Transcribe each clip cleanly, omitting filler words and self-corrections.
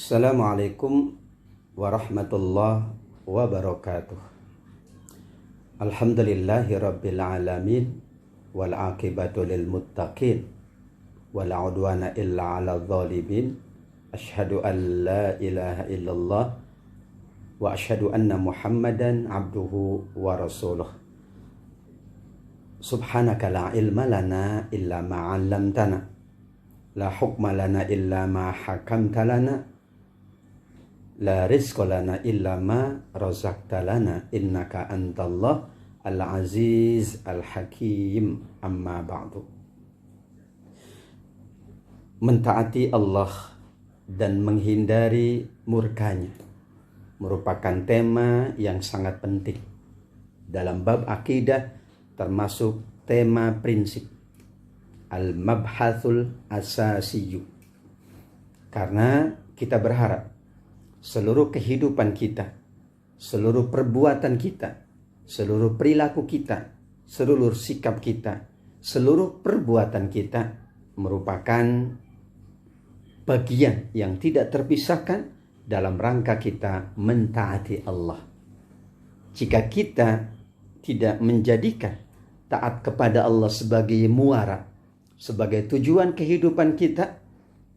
Assalamualaikum warahmatullahi wabarakatuh. Alhamdulillahi rabbil alamin wal aqibatu lil muttaqin wala udwana illa 'alal zalimin. Asyhadu an la ilaha illallah wa asyhadu anna Muhammadan abduhu wa rasuluh. Subhanaka la ilma lana illa ma 'allamtana. La hukma lana illa ma hakamta lana. La rizqa lana illa ma razaqta lana innaka antallah al-aziz al-hakim. Amma ba'du. Mentaati Allah dan menghindari murkanya merupakan tema yang sangat penting dalam bab akidah, termasuk tema prinsip al-mabhathul asasiyu. Karena kita berharap seluruh kehidupan kita, seluruh perbuatan kita, seluruh perilaku kita, seluruh sikap kita, seluruh perbuatan kita merupakan bagian yang tidak terpisahkan dalam rangka kita mentaati Allah. Jika kita tidak menjadikan taat kepada Allah sebagai muara, sebagai tujuan kehidupan kita,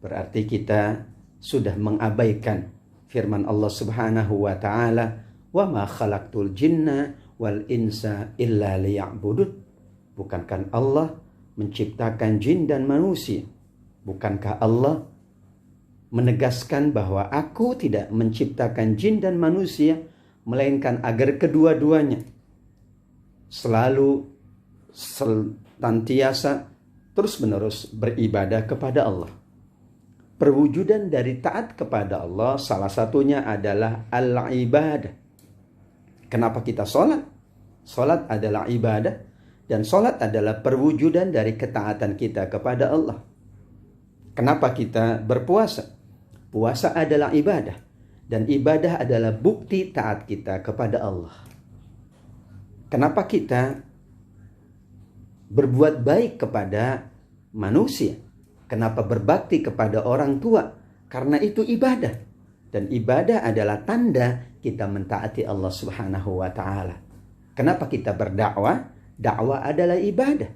berarti kita sudah mengabaikan firman Allah Subhanahu wa taala, "Wa ma khalaqtul jinna wal insa illa liya'budun." Bukankah Allah menciptakan jin dan manusia? Bukankah Allah menegaskan bahwa aku tidak menciptakan jin dan manusia melainkan agar kedua-duanya selalu senantiasa terus-menerus beribadah kepada Allah. Perwujudan dari taat kepada Allah salah satunya adalah al-ibadah. Kenapa kita sholat? Sholat adalah ibadah, dan sholat adalah perwujudan dari ketaatan kita kepada Allah. Kenapa kita berpuasa? Puasa adalah ibadah, dan ibadah adalah bukti taat kita kepada Allah. Kenapa kita berbuat baik kepada manusia? Kenapa berbakti kepada orang tua? Karena itu ibadah. Dan ibadah adalah tanda kita mentaati Allah Subhanahu wa ta'ala. Kenapa kita berdakwah? Dakwah adalah ibadah.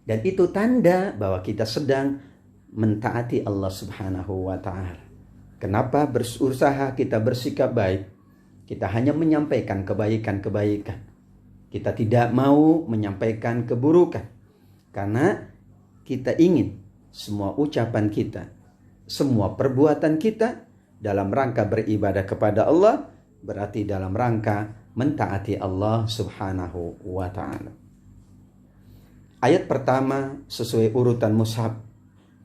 Dan itu tanda bahwa kita sedang mentaati Allah Subhanahu wa ta'ala. Kenapa berusaha kita bersikap baik? Kita hanya menyampaikan kebaikan-kebaikan. Kita tidak mau menyampaikan keburukan. Karena kita ingin semua ucapan kita, semua perbuatan kita dalam rangka beribadah kepada Allah, berarti dalam rangka mentaati Allah Subhanahu wa ta'ala. Ayat pertama sesuai urutan mushaf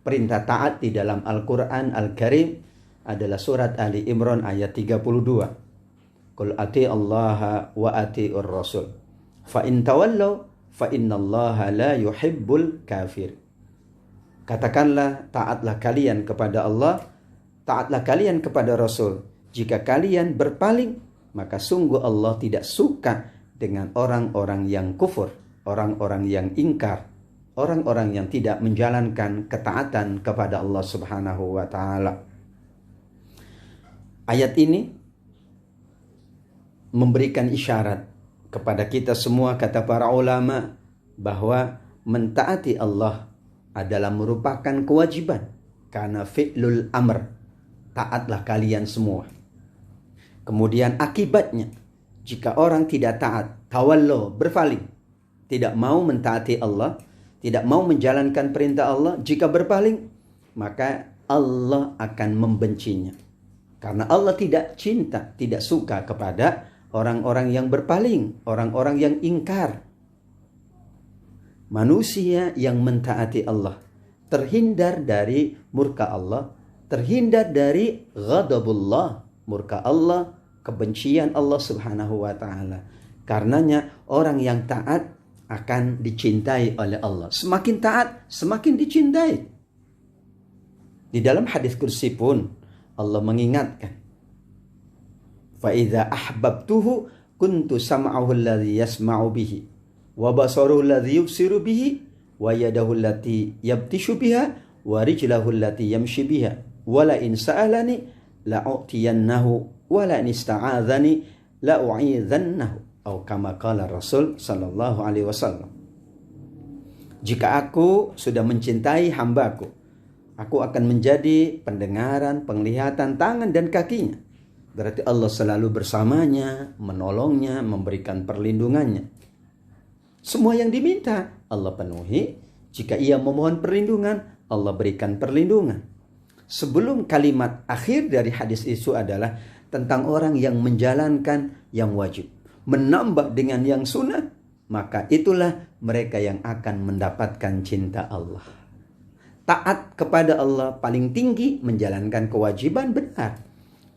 perintah taat di dalam Al-Quran Al-Karim adalah surat Ali Imran ayat 32. Qul ati Allah wa ati'ur rasul fa in tawallaw fa innallaha la yuhibbul kafir. Katakanlah, taatlah kalian kepada Allah, taatlah kalian kepada Rasul. Jika kalian berpaling, maka sungguh Allah tidak suka dengan orang-orang yang kufur, orang-orang yang ingkar, orang-orang yang tidak menjalankan ketaatan kepada Allah Subhanahu wa ta'ala. Ayat ini memberikan isyarat kepada kita semua, kata para ulama, bahwa mentaati Allah adalah merupakan kewajiban. Karena fi'lul amr, taatlah kalian semua. Kemudian akibatnya, jika orang tidak taat, tawallo, berpaling, tidak mau mentaati Allah, tidak mau menjalankan perintah Allah, jika berpaling, maka Allah akan membencinya. Karena Allah tidak cinta, tidak suka kepada orang-orang yang berpaling, orang-orang yang ingkar. Manusia yang mentaati Allah terhindar dari murka Allah, terhindar dari ghadabullah, murka Allah, kebencian Allah Subhanahu wa ta'ala. Karenanya orang yang taat akan dicintai oleh Allah. Semakin taat, semakin dicintai. Di dalam hadis kursi pun Allah mengingatkan, fa idza ahbabtuhu kuntu sam'ahu alladhi yasma'u bihi wa basaruhu alladhi yubsiru bihi wa yadahu allati yabtishu biha wa rijlahu allati yamshi biha wa la in sa'alani la'utiyannahu wa la nista'adzani la'u'idhannahu atau kama qala Rasul sallallahu alaihi wasallam. Jika aku sudah mencintai hambaku, aku akan menjadi pendengaran, penglihatan, tangan dan kakinya. Berarti Allah selalu bersamanya, menolongnya, memberikan perlindungannya. Semua yang diminta Allah penuhi. Jika ia memohon perlindungan, Allah berikan perlindungan. Sebelum kalimat akhir dari hadis itu adalah tentang orang yang menjalankan yang wajib, menambah dengan yang sunnah, maka itulah mereka yang akan mendapatkan cinta Allah. Taat kepada Allah paling tinggi, menjalankan kewajiban benar.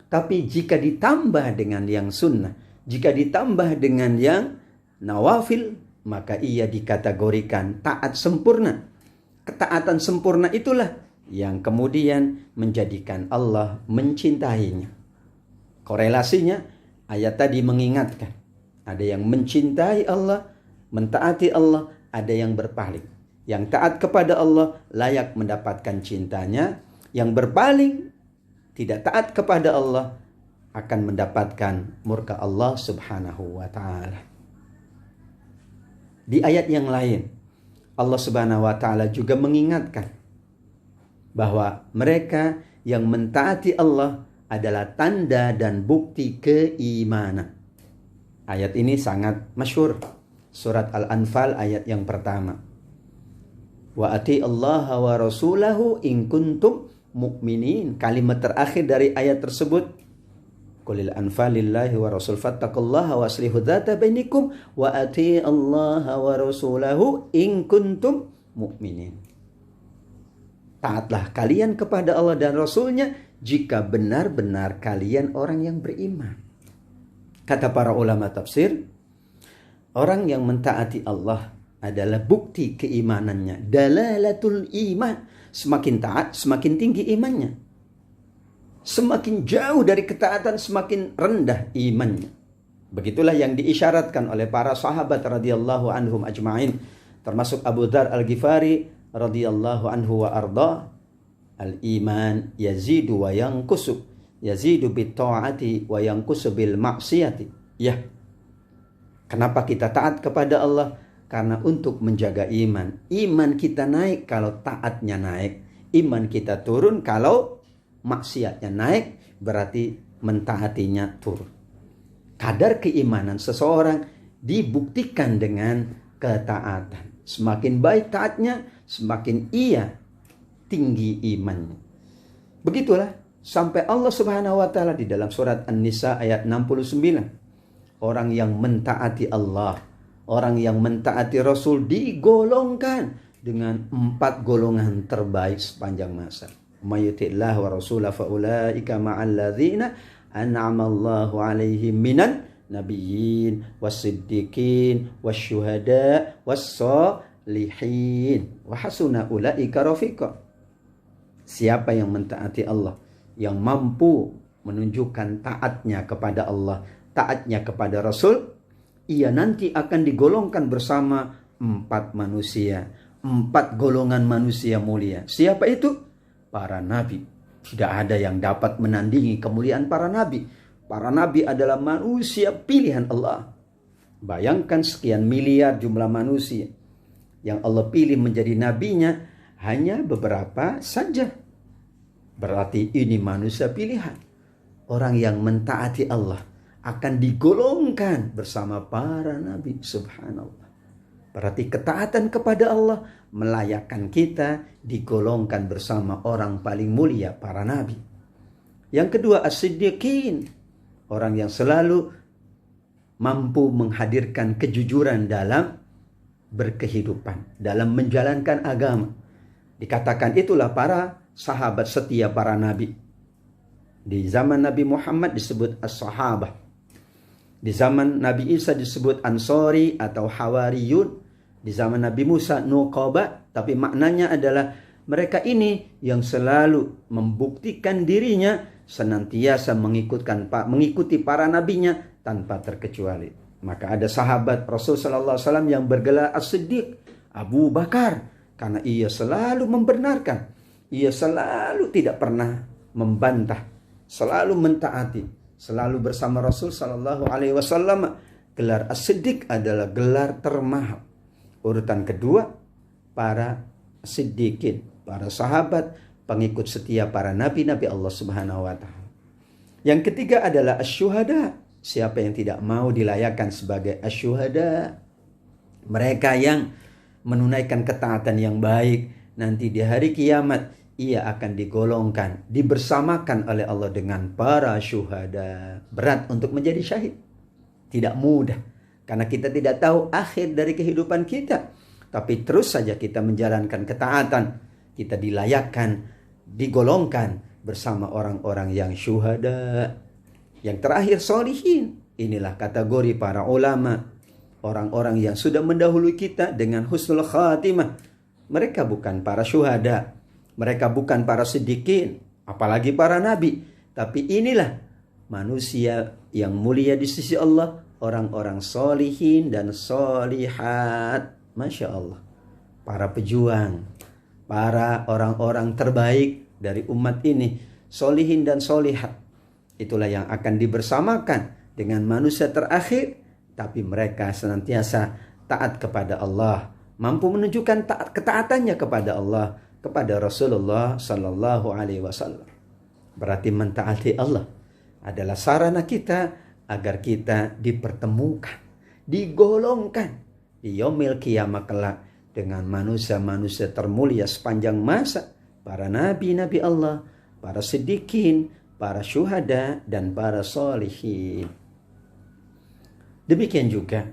Tapi jika ditambah dengan yang sunnah, jika ditambah dengan yang nawafil, maka ia dikategorikan taat sempurna. Ketaatan sempurna itulah yang kemudian menjadikan Allah mencintainya. Korelasinya, ayat tadi mengingatkan, ada yang mencintai Allah, mentaati Allah, ada yang berpaling. Yang taat kepada Allah layak mendapatkan cintanya. Yang berpaling, tidak taat kepada Allah, akan mendapatkan murka Allah subhanahu wa ta'ala. Di ayat yang lain, Allah subhanahu wa ta'ala juga mengingatkan bahwa mereka yang mentaati Allah adalah tanda dan bukti keimanan. Ayat ini sangat masyhur. Surat Al-Anfal ayat yang pertama. Wa ati Allah wa rasulahu in kuntum mu'minin. Kalimat terakhir dari ayat tersebut, qulil anfalillahi wa rasul fattaqullaha wa aslihu dzata bainikum wa ati Allah wa rasulahu in kuntum mu'minin. Taatlah kalian kepada Allah dan Rasulnya jika benar-benar kalian orang yang beriman. Kata para ulama tafsir, orang yang mentaati Allah adalah bukti keimanannya. Dalalatul iman. Semakin taat, semakin tinggi imannya. Semakin jauh dari ketaatan, semakin rendah imannya. Begitulah yang diisyaratkan oleh para sahabat radhiyallahu anhum ajma'in. Termasuk Abu Dzar Al-Ghifari radhiyallahu anhu wa arda. Al-iman yazidu wa yanqusu. Yazidu bit ta'ati wa yanqusu bil ma'siyati. Ya. Kenapa kita taat kepada Allah? Karena untuk menjaga iman. Iman kita naik kalau taatnya naik. Iman kita turun kalau maksiatnya naik. Berarti mentaatinya turun. Kadar keimanan seseorang dibuktikan dengan ketaatan. Semakin baik taatnya, semakin ia tinggi imannya. Begitulah sampai Allah Subhanahu wa taala di dalam surat An-Nisa ayat 69. Orang yang mentaati Allah, orang yang mentaati Rasul digolongkan dengan 4 golongan terbaik sepanjang masa. Mayyuti'illah wa rasulah faulaika ma'alladzina an'amallahu alaihim minan nabiyyin wassiddiqin wasyuhada wassalihin wa hasuna ulaika rafiqa. Siapa yang mentaati Allah, yang mampu menunjukkan taatnya kepada Allah, taatnya kepada Rasul, ia nanti akan digolongkan bersama 4 manusia, 4 golongan manusia mulia. Siapa itu? Para nabi. Tidak ada yang dapat menandingi kemuliaan para nabi. Para nabi adalah manusia pilihan Allah. Bayangkan sekian miliar jumlah manusia yang Allah pilih menjadi nabinya, hanya beberapa saja. Berarti ini manusia pilihan. Orang yang mentaati Allah akan digolongkan bersama para nabi. Subhanallah. Berarti ketaatan kepada Allah melayakkan kita digolongkan bersama orang paling mulia, para nabi. Yang kedua, as-siddiqin. Orang yang selalu mampu menghadirkan kejujuran dalam berkehidupan, dalam menjalankan agama. Dikatakan itulah para sahabat setia para nabi. Di zaman Nabi Muhammad disebut as-sahabah. Di zaman Nabi Isa disebut Ansori atau Hawariyun. Di zaman Nabi Musa Nuqaba. Tapi maknanya adalah mereka ini yang selalu membuktikan dirinya senantiasa mengikuti para nabinya tanpa terkecuali. Maka ada sahabat Rasul sallallahu alaihi wasallam yang bergelar As-Siddiq, Abu Bakar, karena ia selalu membenarkan. Ia selalu tidak pernah membantah selalu mentaati, selalu bersama Rasul sallallahu alaihi wasallam. Gelar As-Siddiq adalah gelar termahal. Urutan kedua, para siddiqin, para sahabat, pengikut setia para nabi-nabi Allah Subhanahu wa taala. Yang ketiga adalah asy-syuhada. Siapa yang tidak mau dilayakkan sebagai asy-syuhada? Mereka yang menunaikan ketaatan yang baik, nanti di hari kiamat ia akan digolongkan, dibersamakan oleh Allah dengan para syuhada. Berat untuk menjadi syahid, tidak mudah, karena kita tidak tahu akhir dari kehidupan kita. Tapi terus saja kita menjalankan ketaatan, kita dilayakkan, digolongkan bersama orang-orang yang syuhada. Yang terakhir, sholihin. Inilah kategori para ulama, orang-orang yang sudah mendahului kita dengan husnul khatimah. Mereka bukan para syuhada, mereka bukan para siddiqin, apalagi para nabi. Tapi inilah manusia yang mulia di sisi Allah, orang-orang solihin dan solihat. Masya Allah, para pejuang, para orang-orang terbaik dari umat ini, solihin dan solihat. Itulah yang akan dibersamakan dengan manusia terakhir, tapi mereka senantiasa taat kepada Allah, mampu menunjukkan ketaatannya kepada Allah, kepada Rasulullah sallallahu alaihi wasallam. Berarti mentaati Allah adalah sarana kita agar kita dipertemukan, digolongkan di yaumil qiyamah kelak dengan manusia-manusia termulia sepanjang masa, para nabi-nabi Allah, para siddiqin, para syuhada, dan para sholihin. Demikian juga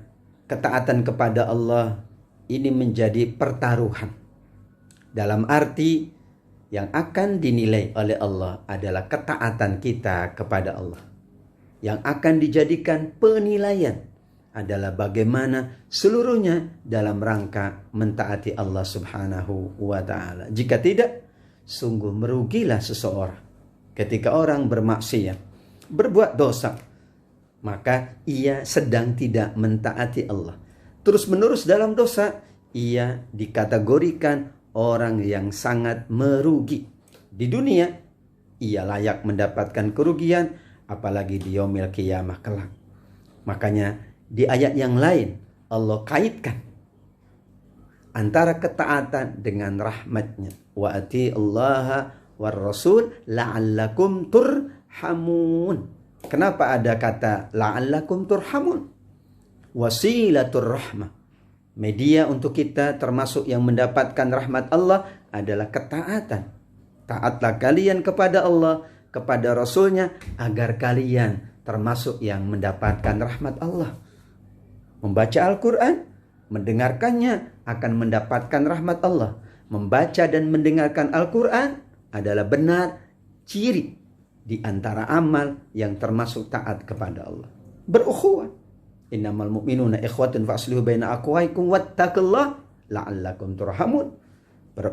ketaatan kepada Allah ini menjadi pertaruhan. Dalam arti yang akan dinilai oleh Allah adalah ketaatan kita kepada Allah. Yang akan dijadikan penilaian adalah bagaimana seluruhnya dalam rangka mentaati Allah Subhanahu wa ta'ala. Jika tidak, sungguh merugilah seseorang. Ketika orang bermaksiat, berbuat dosa, maka ia sedang tidak mentaati Allah. Terus-menerus dalam dosa, ia dikategorikan orang yang sangat merugi. Di dunia, ia layak mendapatkan kerugian, apalagi di yaumil qiyamah kelak. Makanya di ayat yang lain Allah kaitkan antara ketaatan dengan rahmatnya. Wa ati'ullaha war rasul la'allakum turhamun. Kenapa ada kata la'allakum turhamun? Wasilatur rahmah. Media untuk kita termasuk yang mendapatkan rahmat Allah adalah ketaatan. Taatlah kalian kepada Allah, kepada Rasulnya, agar kalian termasuk yang mendapatkan rahmat Allah. Membaca Al-Quran, mendengarkannya akan mendapatkan rahmat Allah. Membaca dan mendengarkan Al-Quran adalah benar ciri di antara amal yang termasuk taat kepada Allah. Berukhuwah. Innamal mu'minuna ikhwatun fa'aslihu baina akhawaykum wattaqullah la'allakum turhamun.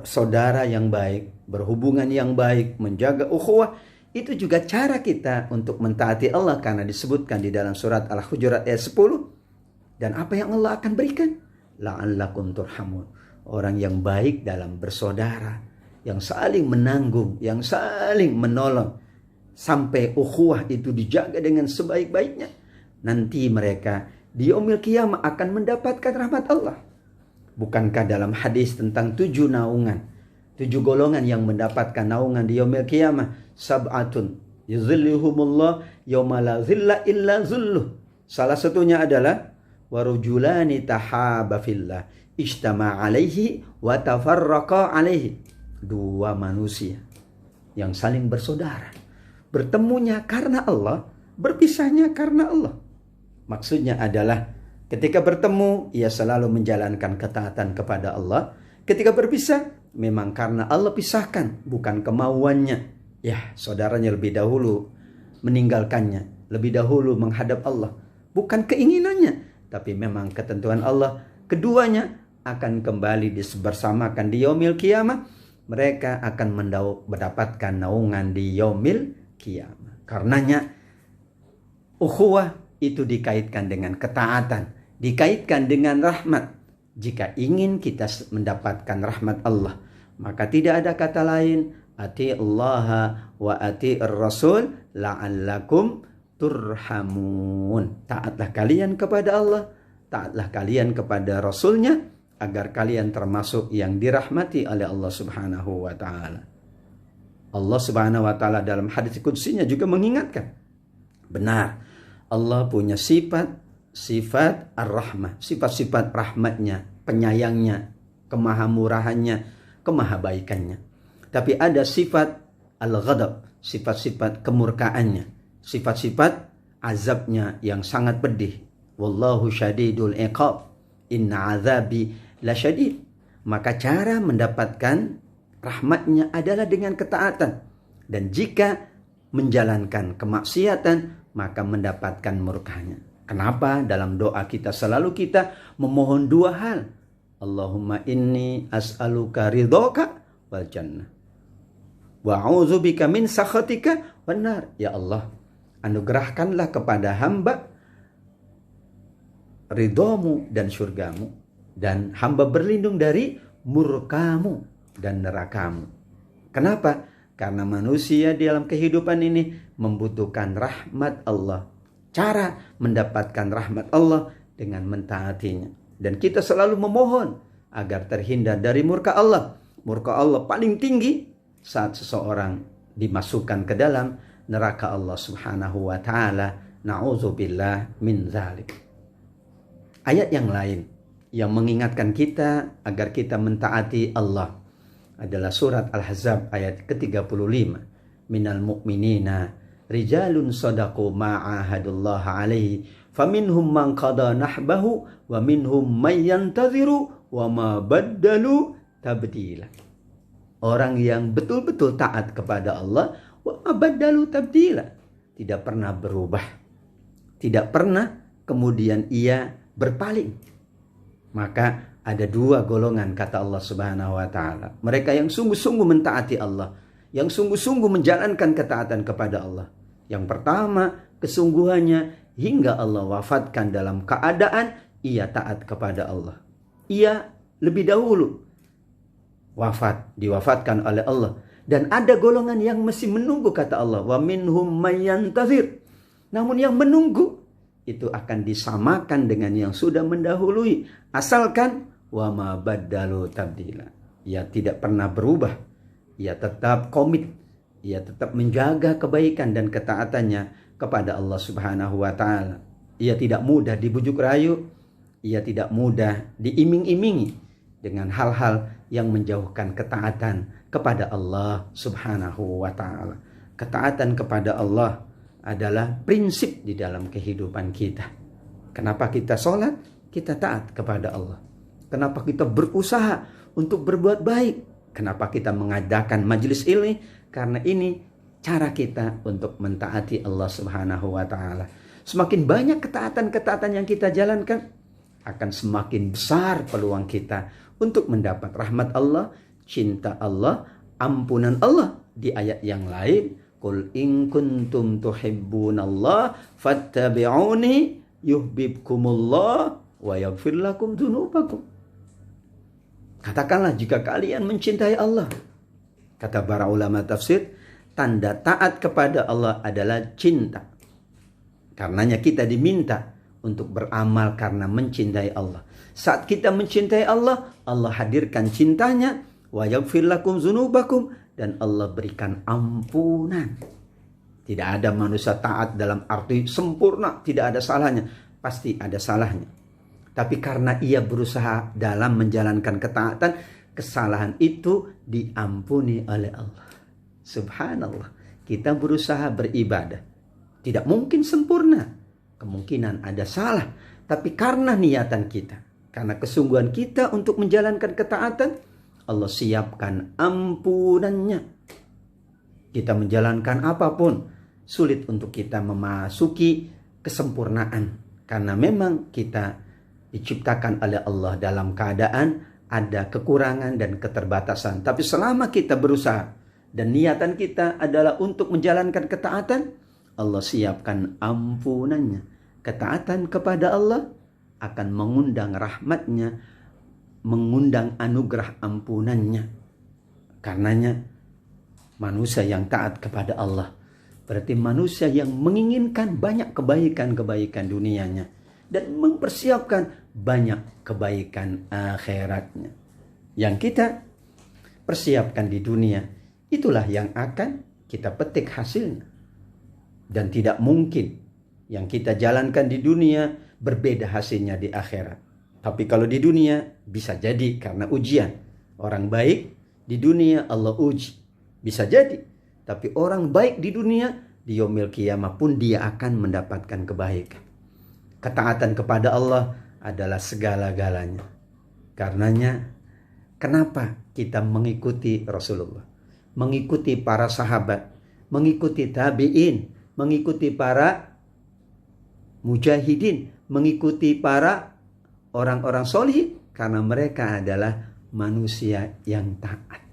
Saudara yang baik, berhubungan yang baik, menjaga ukhuwah, itu juga cara kita untuk mentaati Allah, karena disebutkan di dalam surat Al-Hujurat ayat 10. Dan apa yang Allah akan berikan? La'allakum turhamun. Orang yang baik dalam bersaudara, yang saling menanggung, yang saling menolong, sampai ukhuwah itu dijaga dengan sebaik-baiknya. Nanti mereka di yaumil qiyamah akan mendapatkan rahmat Allah. Bukankah dalam hadis tentang 7 naungan, 7 golongan yang mendapatkan naungan di yaumil qiyamah? Sab'atun yuzilluhumullah yauma la zilla illa zulluh. Salah satunya adalah warujulani tahaba fillah ijtama alaihi wa tafarraqa alaihi. 2 manusia yang saling bersaudara, bertemunya karena Allah, berpisahnya karena Allah. Maksudnya adalah ketika bertemu ia selalu menjalankan ketaatan kepada Allah. Ketika berpisah memang karena Allah pisahkan, bukan kemauannya. Ya, saudaranya lebih dahulu meninggalkannya, lebih dahulu menghadap Allah, bukan keinginannya, tapi memang ketentuan Allah. Keduanya akan kembali dibersamakan di yaumil qiyamah. Mereka akan mendapatkan naungan di yaumil qiyamah. Karenanya ukhuwah itu dikaitkan dengan ketaatan, dikaitkan dengan rahmat. Jika ingin kita mendapatkan rahmat Allah, maka tidak ada kata lain atiillaha wa atiir rasul la'allakum turhamun. Taatlah kalian kepada Allah, taatlah kalian kepada Rasulnya, agar kalian termasuk yang dirahmati oleh Allah Subhanahu wa ta'ala. Allah Subhanahu wa ta'ala dalam hadis qudsinya juga mengingatkan, benar, Allah punya sifat ar-rahmah, sifat-sifat rahmatnya, penyayangnya, kemahamurahannya, kemahabaikannya. Tapi ada sifat al-ghadab, sifat-sifat kemurkaannya, sifat-sifat azabnya yang sangat pedih. Wallahu syadidul iqab, inna azabi lasyadid. Maka cara mendapatkan rahmatnya adalah dengan ketaatan. Dan jika menjalankan kemaksiatan, maka mendapatkan murkanya. Kenapa dalam doa kita selalu kita memohon dua hal. Allahumma inni as'aluka ridhoka wal jannah, wa a'udzubika min sakhatika wan nar. Ya Allah, anugerahkanlah kepada hamba ridhomu dan surgamu, dan hamba berlindung dari murkamu dan nerakamu. Kenapa? Karena manusia di dalam kehidupan ini membutuhkan rahmat Allah. Cara mendapatkan rahmat Allah dengan mentaatinya. Dan kita selalu memohon agar terhindar dari murka Allah. Murka Allah paling tinggi saat seseorang dimasukkan ke dalam neraka Allah Subhanahu wa ta'ala. Na'udzubillah min zalik. Ayat yang lain yang mengingatkan kita agar kita mentaati Allah adalah surat Al-Ahzab ayat ke-35. Minal mu'minina rijalun sadaqu ma'ahadullah alaihi faminhum man qada nahbahu wa minhum may yantaziru wa ma baddalu tabdila. Orang yang betul-betul taat kepada Allah, wa ma baddalu tabdila, tidak pernah berubah, tidak pernah kemudian ia berpaling. Maka ada dua golongan kata Allah Subhanahu wa ta'ala. Mereka yang sungguh-sungguh mentaati Allah, yang sungguh-sungguh menjalankan ketaatan kepada Allah. Yang pertama, kesungguhannya hingga Allah wafatkan dalam keadaan ia taat kepada Allah. Ia lebih dahulu diwafatkan oleh Allah. Dan ada golongan yang masih menunggu kata Allah. Wa minhum may yantazir. Namun yang menunggu itu akan disamakan dengan yang sudah mendahului. Asalkan wa ma baddalu tabdila. Ia tidak pernah berubah. Ia tetap komit. Ia tetap menjaga kebaikan dan ketaatannya kepada Allah Subhanahu wa ta'ala. Ia tidak mudah dibujuk rayu. Ia tidak mudah diiming-imingi dengan hal-hal yang menjauhkan ketaatan kepada Allah Subhanahu wa ta'ala. Ketaatan kepada Allah adalah prinsip di dalam kehidupan kita. Kenapa kita sholat? Kita taat kepada Allah. Kenapa kita berusaha untuk berbuat baik? Kenapa kita mengadakan majelis ilmi? Karena ini cara kita untuk mentaati Allah Subhanahu wa ta'ala. Semakin banyak ketaatan-ketaatan yang kita jalankan, akan semakin besar peluang kita untuk mendapat rahmat Allah, cinta Allah, ampunan Allah. Di ayat yang lain, qul in kuntum tuhibbunallah fattabi'uni yuhibbukumullah wa yaghfir lakum dzunubakum. Katakanlah jika kalian mencintai Allah. Kata para ulama tafsir, tanda taat kepada Allah adalah cinta. Karenanya kita diminta untuk beramal karena mencintai Allah. Saat kita mencintai Allah, Allah hadirkan cintanya, wa yaghfir lakum dzunubakum, dan Allah berikan ampunan. Tidak ada manusia taat dalam arti sempurna, tidak ada salahnya. Pasti ada salahnya. Tapi karena ia berusaha dalam menjalankan ketaatan, kesalahan itu diampuni oleh Allah. Subhanallah. Kita berusaha beribadah. Tidak mungkin sempurna. Kemungkinan ada salah. Tapi karena niatan kita, karena kesungguhan kita untuk menjalankan ketaatan, Allah siapkan ampunannya. Kita menjalankan apapun, sulit untuk kita memasuki kesempurnaan. Karena memang kita diciptakan oleh Allah dalam keadaan ada kekurangan dan keterbatasan. Tapi selama kita berusaha dan niatan kita adalah untuk menjalankan ketaatan, Allah siapkan ampunannya. Ketaatan kepada Allah akan mengundang rahmatnya, mengundang anugerah ampunannya. Karenanya Manusia yang taat kepada Allah berarti manusia yang menginginkan banyak kebaikan-kebaikan dunianya dan mempersiapkan banyak kebaikan akhiratnya. Yang kita persiapkan di dunia, itulah yang akan kita petik hasilnya. Dan tidak mungkin yang kita jalankan di dunia berbeda hasilnya di akhirat. Tapi kalau di dunia bisa jadi karena ujian. Orang baik di dunia Allah uji. Bisa jadi. Tapi orang baik di dunia di yaumil qiyamah pun dia akan mendapatkan kebaikan. Ketaatan kepada Allah adalah segala-galanya. Karenanya kenapa kita mengikuti Rasulullah, mengikuti para sahabat, mengikuti tabi'in, mengikuti para mujahidin, mengikuti para orang-orang solih, karena mereka adalah manusia yang taat.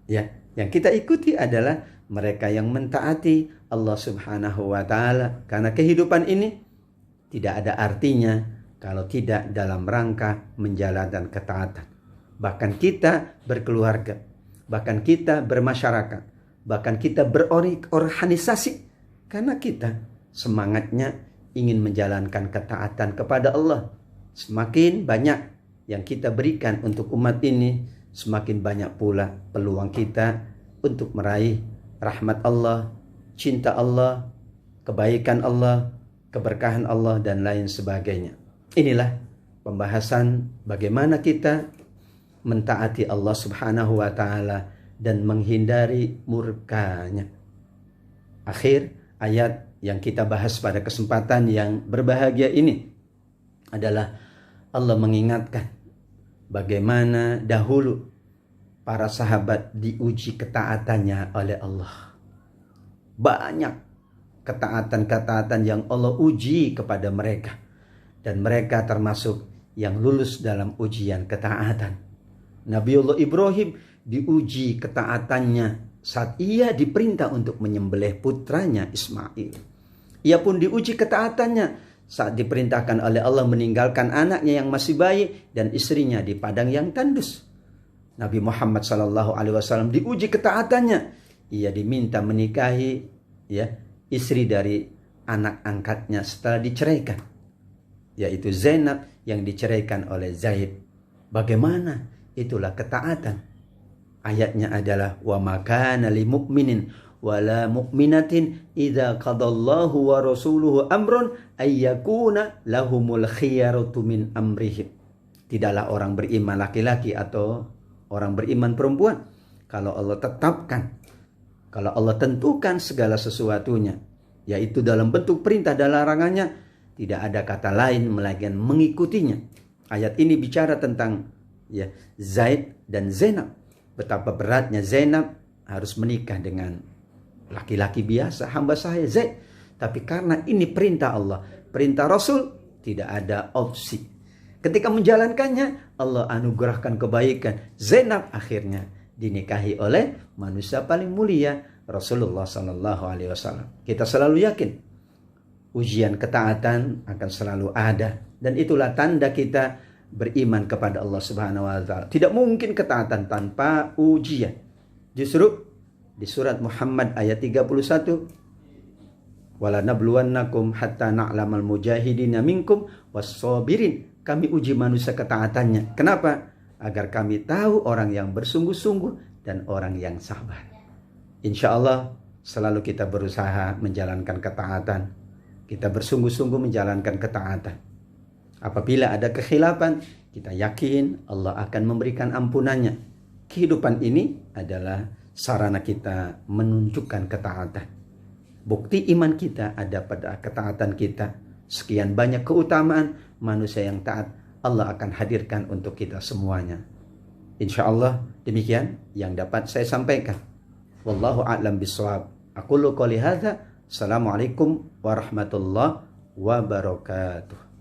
Ya, yang kita ikuti adalah mereka yang mentaati Allah Subhanahu wa taala, karena kehidupan ini tidak ada artinya kalau tidak dalam rangka menjalankan ketaatan. Bahkan kita berkeluarga, bahkan kita bermasyarakat, bahkan kita berorganisasi karena kita semangatnya ingin menjalankan ketaatan kepada Allah. Semakin banyak yang kita berikan untuk umat ini, semakin banyak pula peluang kita untuk meraih rahmat Allah, cinta Allah, kebaikan Allah, keberkahan Allah, dan lain sebagainya. Inilah pembahasan bagaimana kita mentaati Allah Subhanahu wa taala dan menghindari murkanya. Akhir ayat yang kita bahas pada kesempatan yang berbahagia ini adalah Allah mengingatkan bagaimana dahulu para sahabat diuji ketaatannya oleh Allah. Banyak ketaatan-ketaatan yang Allah uji kepada mereka. Dan mereka termasuk yang lulus dalam ujian ketaatan. Nabiullah Ibrahim diuji ketaatannya saat ia diperintah untuk menyembelih putranya Ismail. Ia pun diuji ketaatannya saat diperintahkan oleh Allah meninggalkan anaknya yang masih bayi dan istrinya di padang yang tandus. Nabi Muhammad SAW diuji ketaatannya. Ia diminta menikahi istri dari anak angkatnya setelah diceraikan, yaitu Zainab yang diceraikan oleh Zaid. Bagaimana? Itulah ketaatan. Ayatnya adalah wa makana lil mu'minin wala mu'minatin idza qadallahu wa rasuluhu amrun ayyakuna lahumul khiyaratu min amrihim. Tidaklah orang beriman laki-laki atau orang beriman perempuan, kalau Allah tetapkan, kalau Allah tentukan segala sesuatunya, yaitu dalam bentuk perintah dan larangannya, tidak ada kata lain melainkan mengikutinya. Ayat ini bicara tentang Zaid dan Zainab. Betapa beratnya Zainab harus menikah dengan laki-laki biasa, hamba saya Zaid. Tapi karena ini perintah Allah, perintah Rasul, tidak ada opsi. Ketika menjalankannya, Allah anugerahkan kebaikan. Zainab akhirnya dinikahi oleh manusia paling mulia, Rasulullah SAW. Kita selalu yakin ujian ketaatan akan selalu ada, dan itulah tanda kita beriman kepada Allah Subhanahu wa taala. Tidak mungkin ketaatan tanpa ujian. Justru di surat Muhammad ayat 31, wala nabluwannakum hatta na'lamal mujahidina minkum was-sabirin. Kami uji manusia ketaatannya. Kenapa? Agar kami tahu orang yang bersungguh-sungguh dan orang yang sabar. Insya Allah selalu kita berusaha menjalankan ketaatan. Kita bersungguh-sungguh menjalankan ketaatan. Apabila ada kekhilafan, kita yakin Allah akan memberikan ampunannya. Kehidupan ini adalah sarana kita menunjukkan ketaatan. Bukti iman kita ada pada ketaatan kita. Sekian banyak keutamaan manusia yang taat, Allah akan hadirkan untuk kita semuanya. Insya Allah demikian yang dapat saya sampaikan. Wallahu a'lam bishawab. Aqulu qouli hadza. Assalamualaikum warahmatullahi wabarakatuh.